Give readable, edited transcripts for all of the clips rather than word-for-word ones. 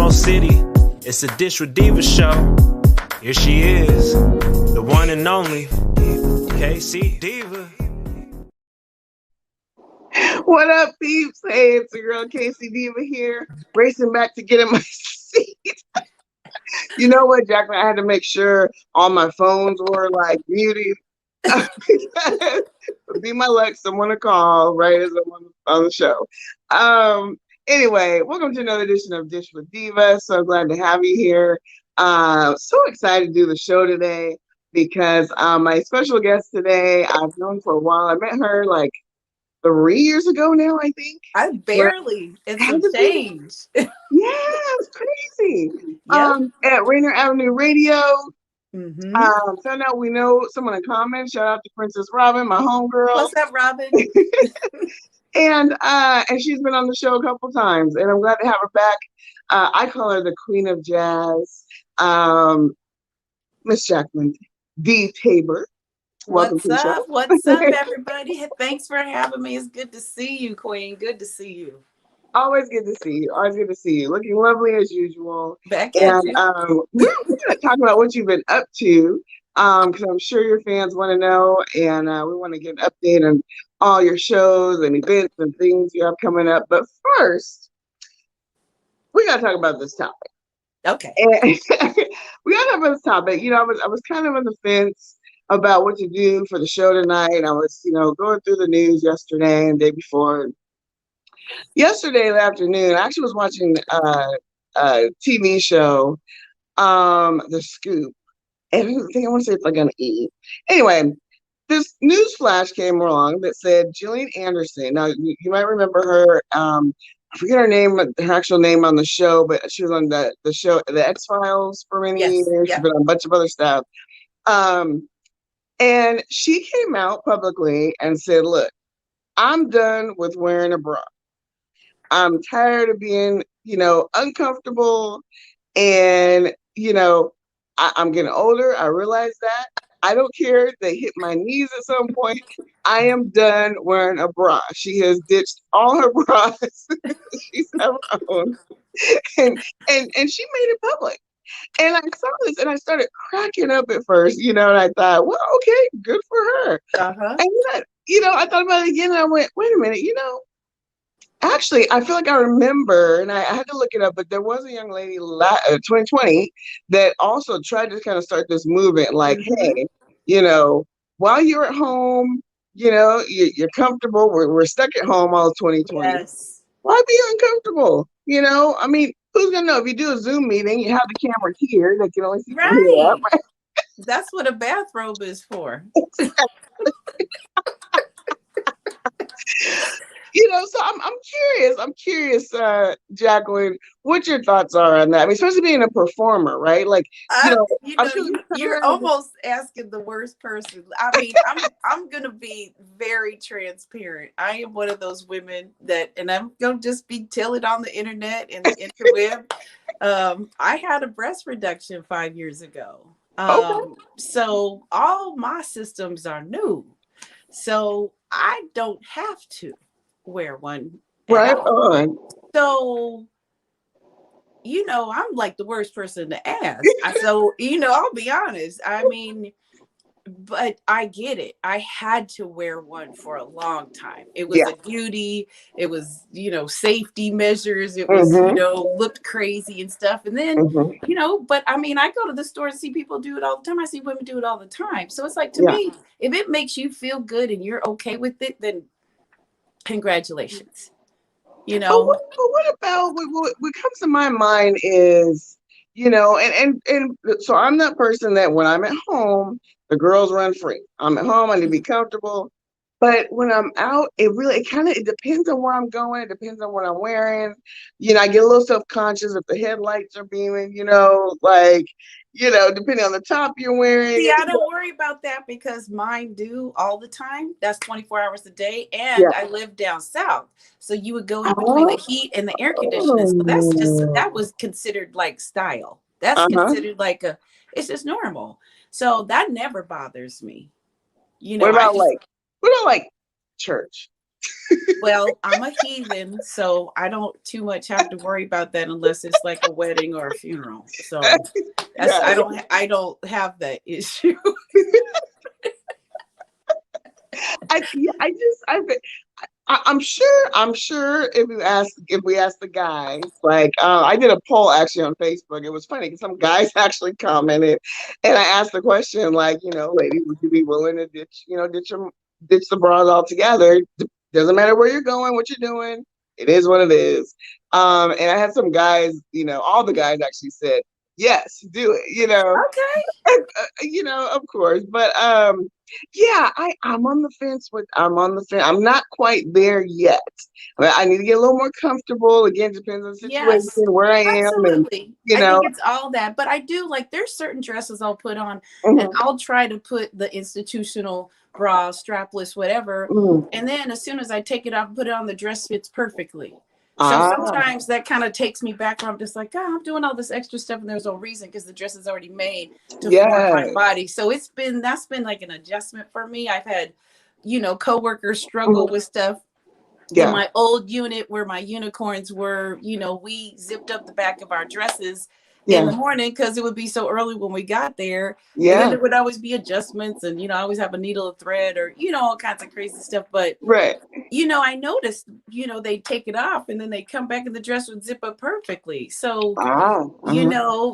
Baltimore City. It's a Dish with Deeva Show. Here she is, the one and only K-Cee Diva. What up, peeps? Hey, it's your girl K-Cee Diva here, racing back to get in my seat. You know what, Jacqueline? I had to make sure all my phones were like muted. Be my luck, someone to call right as I'm on the show. Anyway, welcome to another edition of Dish with Diva. So glad to have you here. So excited to do the show today because my special guest today, I've known for a while. I met her like 3 years ago now, I think. It's a change. Yeah, it's crazy. Yep. At Rainier Avenue Radio. Mm-hmm. Found out we know someone in common. Shout out to Princess Robin, my homegirl. What's up, Robin? And she's been on the show a couple times, and I'm glad to have her back. I call her the Queen of Jazz, Miss Jacqueline D. Tabor. Welcome to the show. What's up, everybody? Thanks for having me. It's good to see you, Queen. Good to see you. Always good to see you. Always good to see you. Looking lovely as usual. Back at you. We're going to talk about what you've been up to, because I'm sure your fans want to know, and we want to get an update on all your shows and events and things you have coming up. But first, we got to talk about this topic. Okay. And we got to talk about this topic. You know, I was kind of on the fence about what to do for the show tonight. I was, going through the news yesterday and the day before. Yesterday afternoon, I actually was watching a TV show, The Scoop. And I think I want to say it's like an E. Anyway, this news flash came along that said Gillian Anderson. Now, you might remember her. I forget her name, her actual name on the show, but she was on the show, The X-Files for many years. Yep. She's been on a bunch of other stuff. And she came out publicly and said, look, I'm done with wearing a bra. I'm tired of being, uncomfortable. And, I'm getting older. I realize that. I don't care if they hit my knees at some point. I am done wearing a bra. She has ditched all her bras she's ever owned. And she made it public. And I saw this and I started cracking up at first, and I thought, well, okay, good for her. Uh-huh. And then, I thought about it again and I went, wait a minute, actually, I feel like I remember, and I had to look it up, but there was a young lady, 2020, that also tried to kind of start this movement, like, hey, while you're at home, you're comfortable. We're stuck at home all of 2020. Yes. Why be uncomfortable? I mean, who's gonna know? If you do a Zoom meeting, you have the camera here that can only see you up, right? That's what a bathrobe is for. So I'm curious, Jacqueline, what your thoughts are on that. I mean, especially being a performer, right? Like, you're almost asking the worst person. I mean, I'm gonna be very transparent. I am one of those women that, and I'm gonna just be telling on the internet and the interweb. I had a breast reduction 5 years ago. So all my systems are new. So I don't have to wear one. Right on. So, I'm like the worst person to ask. So, I'll be honest. I mean, but I get it. I had to wear one for a long time. It was a duty. It was, safety measures. It was, looked crazy and stuff. And then, but I mean, I go to the store and see people do it all the time. I see women do it all the time. So it's like, to me, if it makes you feel good and you're okay with it, then congratulations. But what about what comes to my mind is, and so I'm that person that when I'm at home, the girls run free. I'm at home, I need to be comfortable. But when I'm out, it depends on where I'm going. It depends on what I'm wearing. I get a little self-conscious if the headlights are beaming, depending on the top you're wearing. See, I don't worry about that because mine do all the time. That's 24 hours a day. And I live down south. So you would go in between the heat and the air conditioning. So that was considered like style. That's considered like it's just normal. So that never bothers me. What about like church? Well, I'm a heathen, so I don't too much have to worry about that unless it's like a wedding or a funeral. So that's Yeah. I don't have that issue. I'm sure if we ask the guys, like I did a poll actually on Facebook. It was funny because some guys actually commented, and I asked the question like, ladies, would you be willing to ditch the bras altogether? Doesn't matter where you're going, what you're doing. It is what it is. And I had some guys, all the guys actually said yes, do it. Okay. Of course. But yeah, I'm on the fence. I'm not quite there yet. I need to get a little more comfortable. Again, depends on the situation, Yes, where I am, and absolutely. I think it's all that, but I do like there's certain dresses I'll put on, and I'll try to put the institutional bra, strapless, whatever, and then as soon as I take it off and put it on, the dress fits perfectly. So sometimes that kind of takes me back where I'm just like, I'm doing all this extra stuff and there's no reason because the dress is already made to form my body. So that's been like an adjustment for me. I've had, coworkers struggle with stuff. In my old unit where my unicorns were, we zipped up the back of our dresses in the morning because it would be so early when we got there. And then there would always be adjustments and, I always have a needle of thread or, all kinds of crazy stuff. But, I noticed, they take it off and then they come back and the dress would zip up perfectly. So,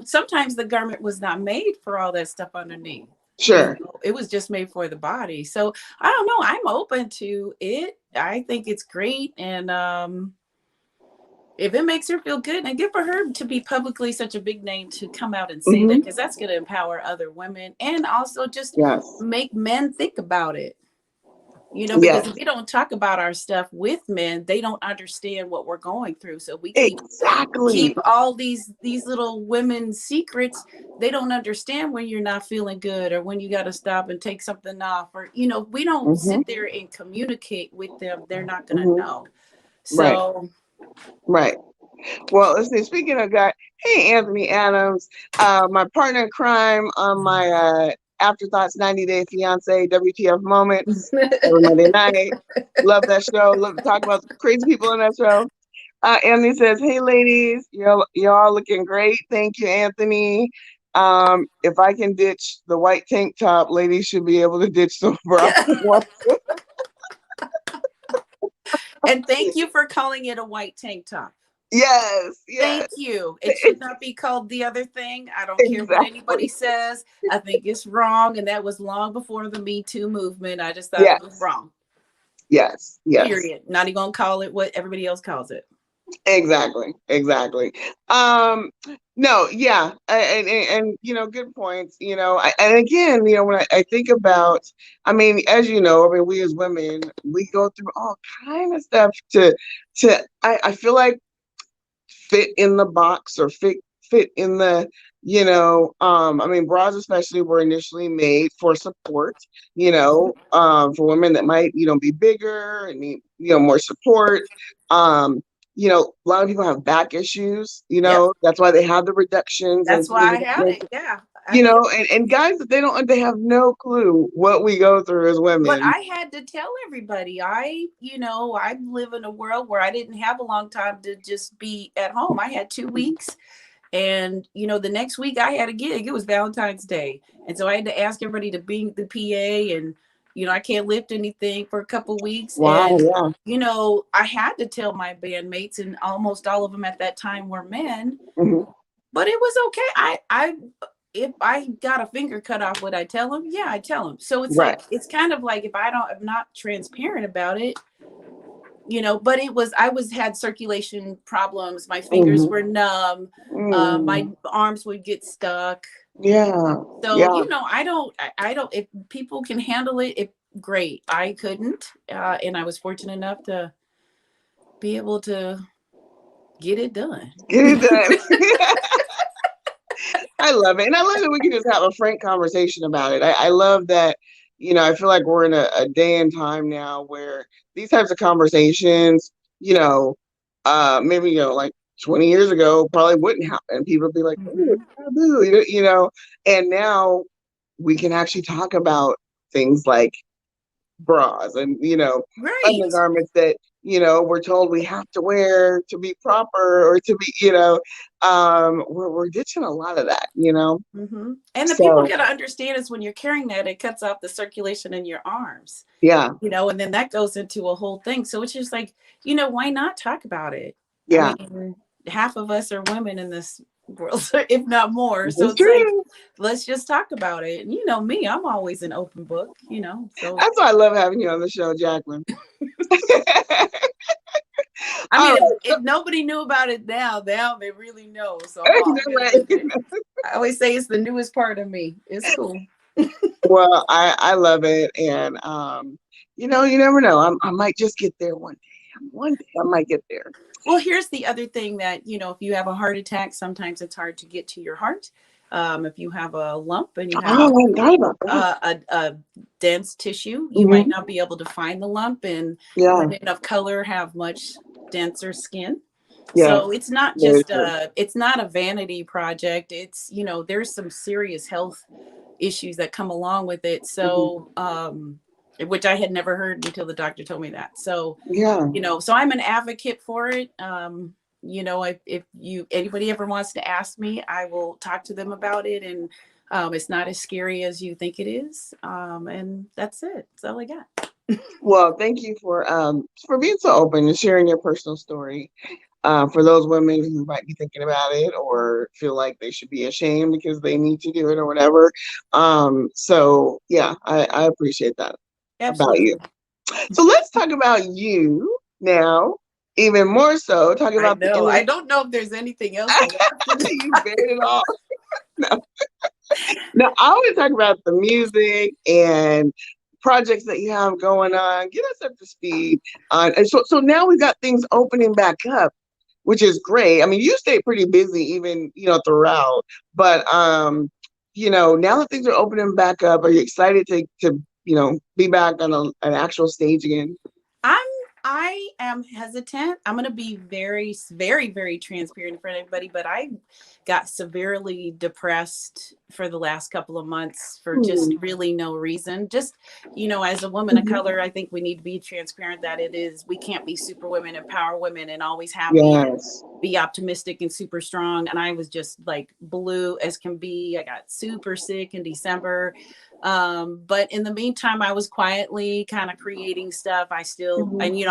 sometimes the garment was not made for all that stuff underneath. Sure. It was just made for the body. So I don't know. I'm open to it. I think it's great. And if it makes her feel good, and good for her to be publicly such a big name to come out and say that, because that's going to empower other women and also just make men think about it. Because if we don't talk about our stuff with men, they don't understand what we're going through. So we keep all these little women's secrets. They don't understand when you're not feeling good or when you got to stop and take something off or, we don't sit there and communicate with them. They're not going to know. So. Right. Well, let's see. Speaking of God, hey, Anthony Adams, my partner in crime on my Afterthoughts 90 Day Fiance WTF Moments every Monday night. Love that show. Love to talk about crazy people in that show. Anthony says, hey, ladies, y'all looking great. Thank you, Anthony. If I can ditch the white tank top, ladies should be able to ditch the bra. And thank you for calling it a white tank top. Yes. Thank you. It should not be called the other thing. I don't care what anybody says. I think it's wrong. And that was long before the Me Too movement. I just thought it was wrong. Yes. Period. Not even going to call it what everybody else calls it. Exactly. No, yeah. And good points, and again, when I think about, as we as women, we go through all kind of stuff I feel like fit in the box or fit in the, bras especially were initially made for support, for women that might, be bigger and need, more support. A lot of people have back issues, that's why they have the reductions. That's why I have it. Yeah. And guys, they have no clue what we go through as women. But I had to tell everybody, I live in a world where I didn't have a long time to just be at home. I had 2 weeks. And, the next week I had a gig. It was Valentine's Day. And so I had to ask everybody to be the PA and, I can't lift anything for a couple of weeks. Wow, and, I had to tell my bandmates, and almost all of them at that time were men. But it was okay. If I got a finger cut off, would I tell them? Yeah, I tell them. So it's like, it's kind of like if I'm not transparent about it, but I had circulation problems. My fingers were numb. My arms would get stuck. Yeah. So, I don't, if people can handle it, great. I couldn't. And I was fortunate enough to be able to get it done. I love it. And I love that we can just have a frank conversation about it. I love that, I feel like we're in a day and time now where these types of conversations, maybe, like 20 years ago probably wouldn't happen. People would be like, oh, taboo, and now we can actually talk about things like bras and, Right. undergarments that, we're told we have to wear to be proper or to be, we're ditching a lot of that, Mm-hmm. And the people So, got to understand is when you're carrying that, it cuts off the circulation in your arms, yeah, and then that goes into a whole thing. So it's just like, why not talk about it? I yeah, mean, half of us are women in this world, if not more. So it's it's like, true. let's just talk about it. And me, I'm always an open book, so. That's why I love having you on the show, Jacqueline. I All mean, right. if nobody knew about it now they really know. So I'm You all know good what? with it. I always say it's the newest part of me. It's cool. Well, I love it, and you never know. I might just get there one day. One day I might get there. Well, here's the other thing that, if you have a heart attack, sometimes it's hard to get to your heart. If you have a lump and you have Oh, I forgot about that. a dense tissue, you might Hmm. not be able to find the lump. And Yeah, women of color have much denser skin. yeah, So it's not very just true. it's not a vanity project. It's, there's some serious health issues that come along with it. Hmm. So, which I had never heard until the doctor told me that. So, Yeah. so I'm an advocate for it. If anybody ever wants to ask me, I will talk to them about it. And it's not as scary as you think it is. And that's it. That's all I got. Well, thank you for being so open and sharing your personal story. For those women who might be thinking about it or feel like they should be ashamed because they need to do it or whatever. So yeah, I appreciate that about you. Absolutely. So let's talk about you now, even more so. Talking I about the know. image. I don't know if there's anything else left in the You buried it all. No. Now, I want to talk about the music and projects that you have going on. Get us up to speed. And so now we've got things opening back up, which is great. I mean, you stay pretty busy even, throughout. But now that things are opening back up, are you excited to be back on an actual stage again? I am hesitant. I'm going to be very, very, very transparent in front of everybody, but I got severely depressed for the last couple of months for just really no reason. Just, as a woman of color, I think we need to be transparent that we can't be super women, empower women, and always happy and Yes. be optimistic and super strong. And I was just like blue as can be. I got super sick in December. But in the meantime, I was quietly kind of creating stuff. I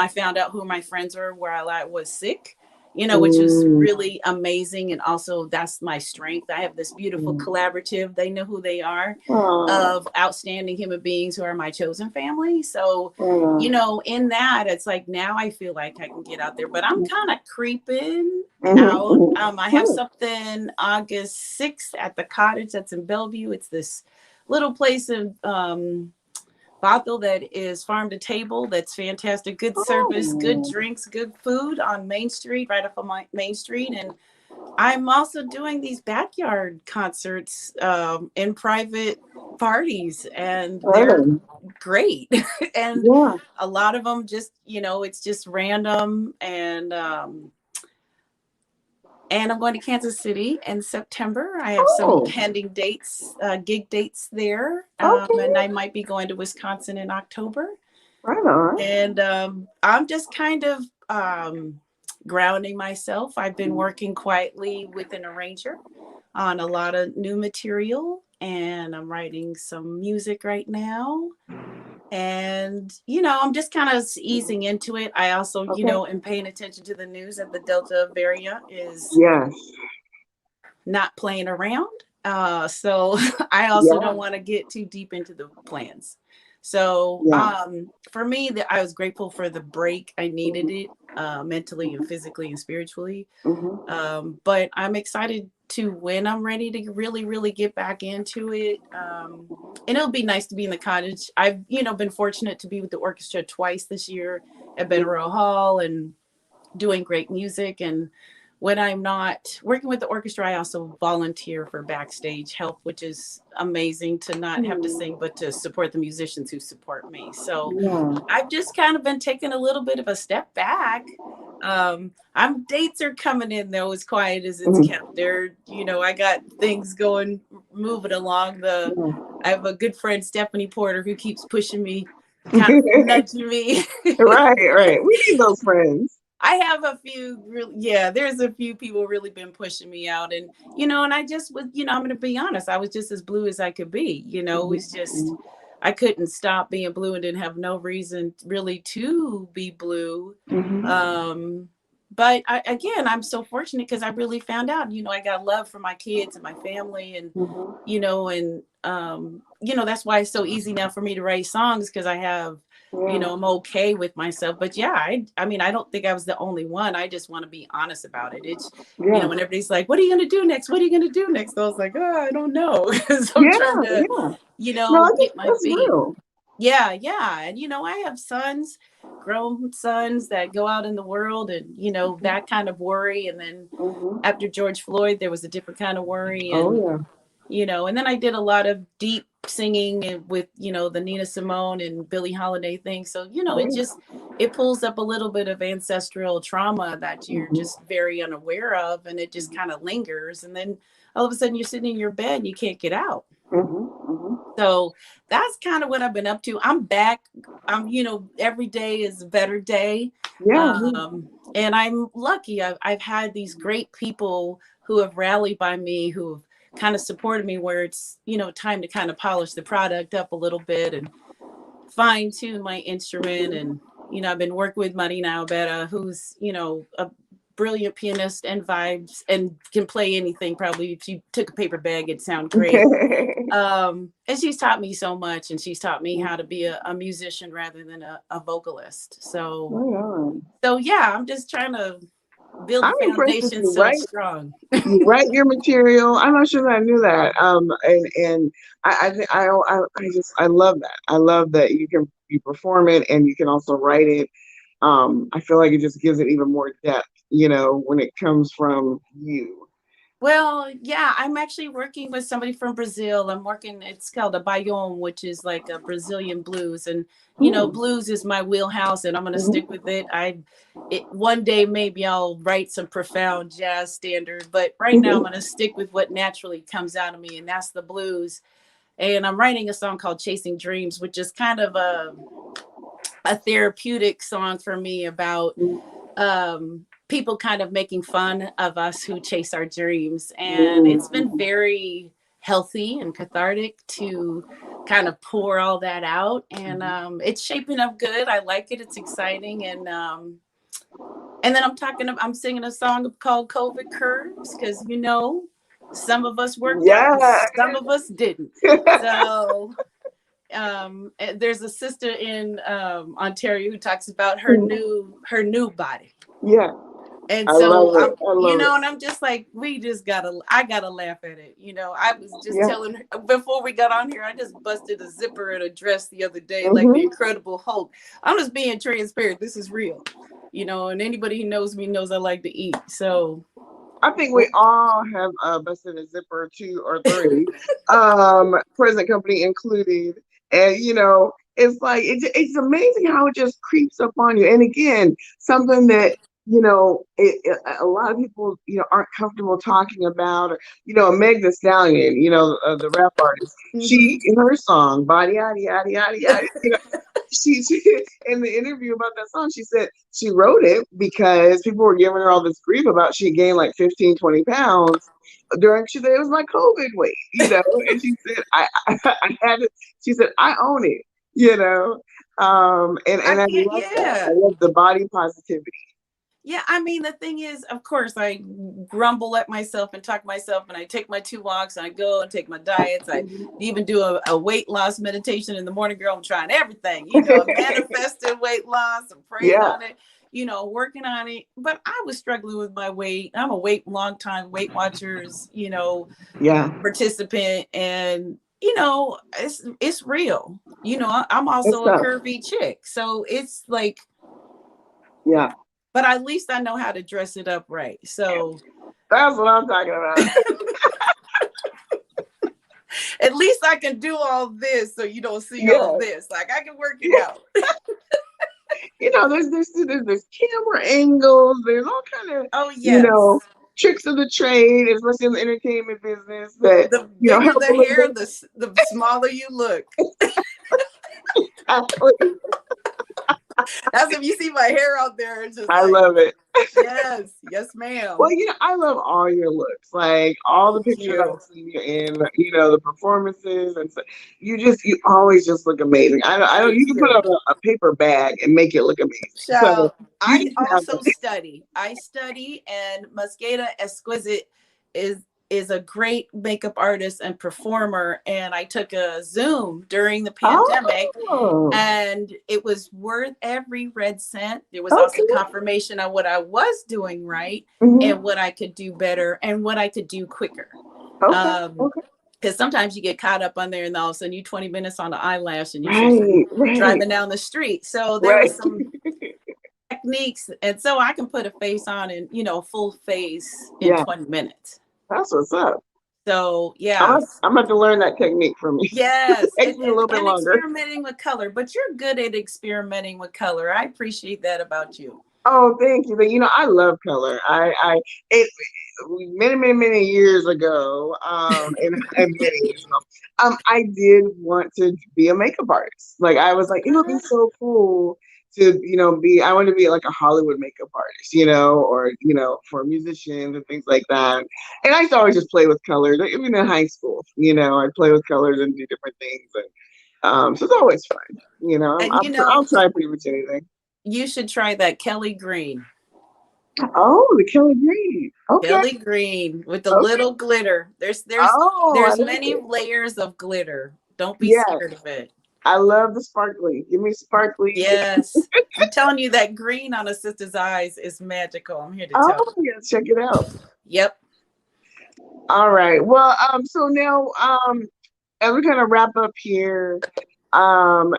found out who my friends were where I was sick, which was really amazing. And also that's my strength. I have this beautiful collaborative. They know who they are, of outstanding human beings who are my chosen family. So, in that, it's like, now I feel like I can get out there, but I'm kind of creeping out. I have something August 6th at the cottage that's in Bellevue. It's this little place in Bothell that is farm to table. That's fantastic. Good service, good drinks, good food on Main Street, right off of Main Street. And I'm also doing these backyard concerts in private parties, and they're great. And Yeah. a lot of them just, it's just random. And I'm going to Kansas City in September. I have some pending dates, gig dates there. And I might be going to Wisconsin in October. Right on. And I'm just kind of grounding myself. I've been working quietly with an arranger on a lot of new material. And I'm writing some music right now. And, I'm just kind of easing into it. I also, am paying attention to the news that the Delta variant is not playing around. So I also don't want to get too deep into the plans. So for me, I was grateful for the break. I needed it mentally and physically and spiritually. But I'm excited to when I'm ready to really, really get back into it. And it'll be nice to be in the cottage. I've, been fortunate to be with the orchestra twice this year at Benaro Hall and doing great music. And when I'm not working with the orchestra, I also volunteer for backstage help, which is amazing to not have to sing, but to support the musicians who support me. So I've just kind of been taking a little bit of a step back. Dates are coming in though, as quiet as it's kept. They're, I got things moving along. I have a good friend, Stephanie Porter, who keeps pushing me kind of nudging me. Right. We need those friends. I have a few there's a few people really been pushing me out, and and I just was, I'm gonna be honest, I was just as blue as I could be. It was just I couldn't stop being blue and didn't have no reason really to be blue. But I'm so fortunate because I really found out, I got love for my kids and my family, and that's why it's so easy now for me to write songs, because I have I'm okay with myself. But I mean, I don't think I was the only one. I just want to be honest about it. It's when everybody's like, what are you gonna do next? What are you gonna do next? I was like, oh, I don't know. Because I'm trying to get my feet. Real. Yeah. And I have sons, grown sons, that go out in the world, and that kind of worry. And then after George Floyd, there was a different kind of worry. And and then I did a lot of deep singing and with the Nina Simone and Billie Holiday thing. So it pulls up a little bit of ancestral trauma that you're just very unaware of, and it just kind of lingers. And then all of a sudden you're sitting in your bed and you can't get out. So that's kind of what I've been up to. I'm back. I'm every day is a better day. And I'm lucky. I've had these great people who have rallied by me, who've kind of supported me, where it's time to kind of polish the product up a little bit and fine tune my instrument. And I've been working with Marina Albera, who's a brilliant pianist and vibes and can play anything. Probably if she took a paper bag, it'd sound great. And she's taught me so much, and she's taught me how to be a musician rather than a vocalist. So I'm just trying to build a foundation so it's strong. You write your material. I'm not sure that I knew that. And I love that. I love that you perform it and you can also write it. I feel like it just gives it even more depth, when it comes from you. Well, yeah, I'm actually working with somebody from Brazil. It's called a Baião, which is like a Brazilian blues. And, blues is my wheelhouse, and I'm going to stick with it. One day, maybe I'll write some profound jazz standard, but right now I'm going to stick with what naturally comes out of me, and that's the blues. And I'm writing a song called Chasing Dreams, which is kind of a therapeutic song for me about, people kind of making fun of us who chase our dreams. And it's been very healthy and cathartic to kind of pour all that out. And it's shaping up good. I like it. It's exciting. And then I'm singing a song called COVID Curves, because, some of us worked out, some of us didn't. So there's a sister in Ontario who talks about her new body. Yeah. And so, and I'm just like, I gotta laugh at it. I was just telling her before we got on here, I just busted a zipper in a dress the other day, like the Incredible Hulk. I'm just being transparent. This is real, and anybody who knows me knows I like to eat. So I think we all have busted a zipper or 2 or 3, present company included. And, it's like, it's amazing how it just creeps up on you. And again, something that, a lot of people, aren't comfortable talking about. Or, Meg Thee Stallion, the rap artist, she, in her song, Body, Yaddy, Yaddy, Yaddy, Yaddy, she, in the interview about that song, she said she wrote it because people were giving her all this grief about she gained like 15, 20 pounds she said it was my COVID weight, and she said, I had it. She said, I own it, and I love that. I love the body positivity. Yeah, I mean, the thing is, of course, I grumble at myself and talk to myself, and I take my 2 walks, and I go and take my diets. I even do a weight loss meditation in the morning, girl. I'm trying everything, manifesting weight loss. I'm praying on it, working on it. But I was struggling with my weight. I'm a long time Weight Watchers, participant, and it's real. I'm also a curvy chick, so it's like, but at least I know how to dress it up right. So that's what I'm talking about. At least I can do all this so you don't see all this. Like, I can work it out. There's camera angles. There's all kind of tricks of the trade, especially in the entertainment business. That the bigger the hair, the smaller you look. Exactly. That's if you see my hair out there. It's just I like, love it. yes, ma'am. Well, I love all your looks. Like all the Thank pictures I've you. seen you in, the performances, and so you always just look amazing. I don't. Thank You can put you. on a paper bag and make it look amazing. So So you I just have also study. And Mosqueda Exquisite is a great makeup artist and performer. And I took a Zoom during the pandemic, Oh, and it was worth every red cent. There was also okay. confirmation on what I was doing right Mhm. and what I could do better and what I could do quicker. Okay. Okay. Because sometimes you get caught up on there and all of a sudden you 20 minutes on the eyelash and you should be Right. driving down the street. So there Right. was some techniques, and so I can put a face on in full face in Yeah. 20 minutes. That's what's up. So yeah, I'm about to learn that technique from you. yes, It takes me a little bit and longer. experimenting with color, but you're good at experimenting with color. I appreciate that about you. Oh, thank you. But I love color. It many years ago, and many years ago, I did want to be a makeup artist. Like I was like, it would be so cool to, I want to be like a Hollywood makeup artist, or for musicians and things like that. And I used to always just play with colors, like, even in high school. I'd play with colors and do different things, and so it's always fun. And I'll try pretty much anything. You should try that Kelly Green. Oh, the Kelly Green. Okay. Kelly Green with the little glitter. There's many layers of glitter. Don't be scared of it. I love the sparkly. Give me sparkly. Yes. I'm telling you that green on a sister's eyes is magical. I'm here to tell you. Oh, yeah, check it out. Yep. All right. Well, so now, as we kind of wrap up here, I'm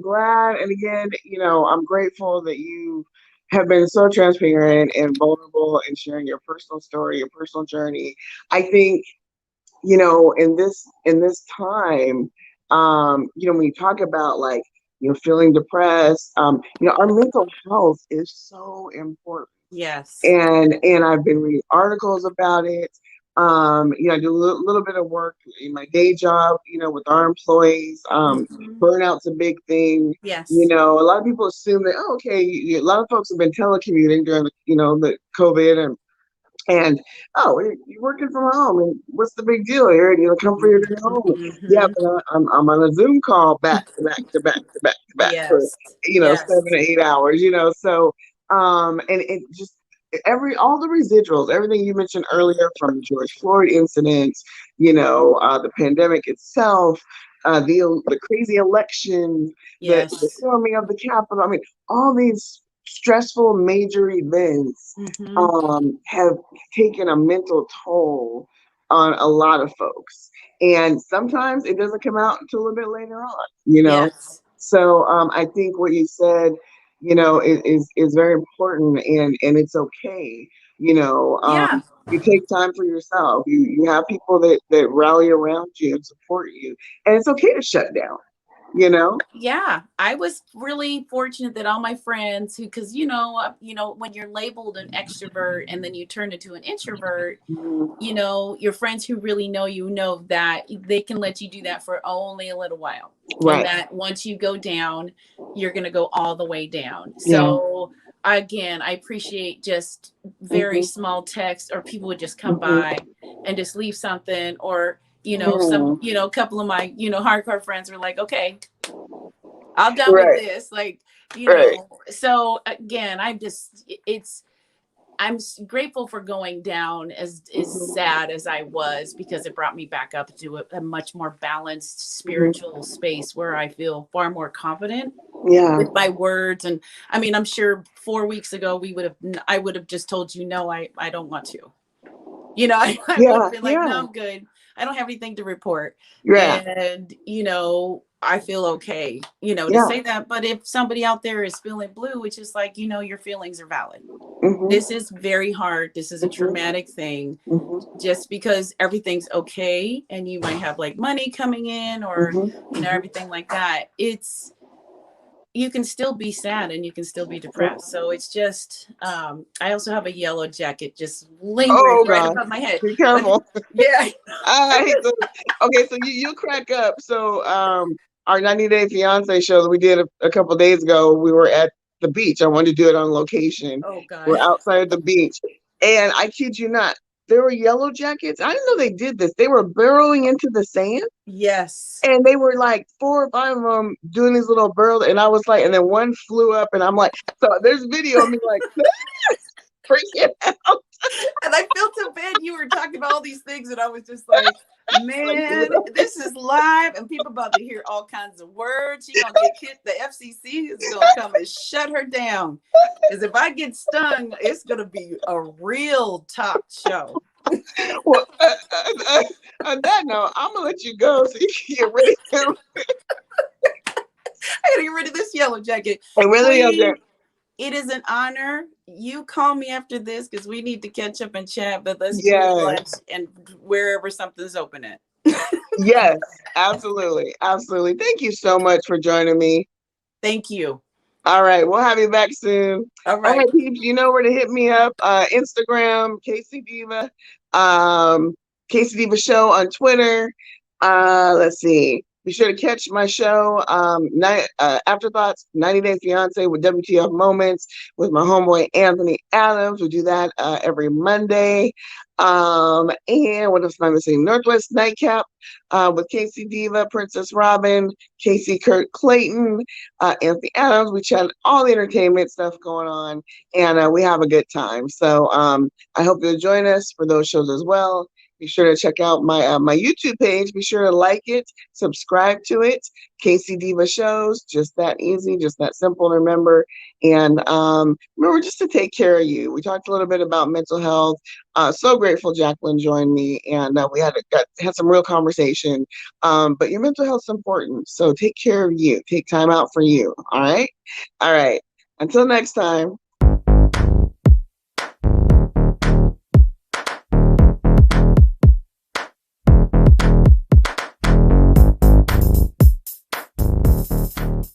glad, and again, I'm grateful that you have been so transparent and vulnerable and sharing your personal story, your personal journey. I think, in this time, when you talk about like, feeling depressed, our mental health is so important. Yes. And I've been reading articles about it. I do a little bit of work in my day job, with our employees. Burnout's a big thing. Yes. A lot of people assume that, oh, okay, a lot of folks have been telecommuting during the COVID, and oh, you're working from home, and what's the big deal here? Come for your day home. Yeah, but I'm on a Zoom call back to back to back to back to back for 7 to 8 hours. So and it just all the residuals, everything you mentioned earlier, from the George Floyd incident, the pandemic itself, the crazy election, the storming of the Capitol. I mean, all these stressful major events have taken a mental toll on a lot of folks, and sometimes it doesn't come out until a little bit later on. Yes. So I think what you said, is very important, and it's okay. You take time for yourself. You have people that rally around you and support you, and it's okay to shut down. Yeah, I was really fortunate that all my friends because when you're labeled an extrovert and then you turn into an introvert, your friends who really know that they can let you do that for only a little while. Right. And that once you go down, you're going to go all the way down. So again, I appreciate just very small text, or people would just come by and just leave something, or a couple of my, hardcore friends were like, okay, I'm done with this. Like, so again, I'm grateful for going down as sad as I was, because it brought me back up to a much more balanced spiritual space where I feel far more confident with my words. And I mean, I'm sure 4 weeks ago I would have just told you, no, I don't want to, I would have been like, no, I'm good. I don't have anything to report. And, I feel okay, to say that. But if somebody out there is feeling blue, it's just like, your feelings are valid. This is very hard. This is a traumatic thing. Just because everything's okay and you might have like money coming in or, everything like that, you can still be sad and you can still be depressed. So it's just, I also have a yellow jacket just lingering right above my head. Be careful. Yeah. Okay, so you crack up. So our 90 Day Fiance show that we did a couple days ago, we were at the beach. I wanted to do it on location. Oh God. We're outside the beach. And I kid you not, there were yellow jackets. I didn't know they did this. They were burrowing into the sand. Yes. And they were like 4 or 5 of them doing these little burrows. And I was like, and then one flew up and I'm like, so there's video of me like freaking out. And I felt so bad. You were talking about all these things, and I was just like, man, this is live, and people about to hear all kinds of words. She's gonna get kicked. The FCC is gonna come and shut her down. Because if I get stung, it's gonna be a real talk show. Well, on that note, I'm gonna let you go so you can get rid of him. I gotta get rid of this yellow jacket. And really, it is an honor. You call me after this because we need to catch up and chat, but let's Yes. do lunch and wherever something's open at. Yes, absolutely. Absolutely. Thank you so much for joining me. Thank you. All right. We'll have you back soon. All right. All right, peeps, you know where to hit me up. Instagram, K-Cee Diva. K-Cee Diva Show on Twitter. Let's see. Be sure to catch my show, Afterthoughts, 90 Day Fiance with WTF Moments with my homeboy Anthony Adams. We do that every Monday. And what else am I missing? Northwest Nightcap with K-Cee Diva, Princess Robin, K-Cee Kurt Clayton, Anthony Adams. We chat all the entertainment stuff going on, and we have a good time. So I hope you'll join us for those shows as well. Be sure to check out my my YouTube page. Be sure to like it, subscribe to it. K-Cee Diva Shows, just that easy, just that simple to remember. And remember just to take care of you. We talked a little bit about mental health. So grateful Jacqueline joined me, and we had some real conversation. But your mental health is important, so take care of you. Take time out for you. All right. Until next time.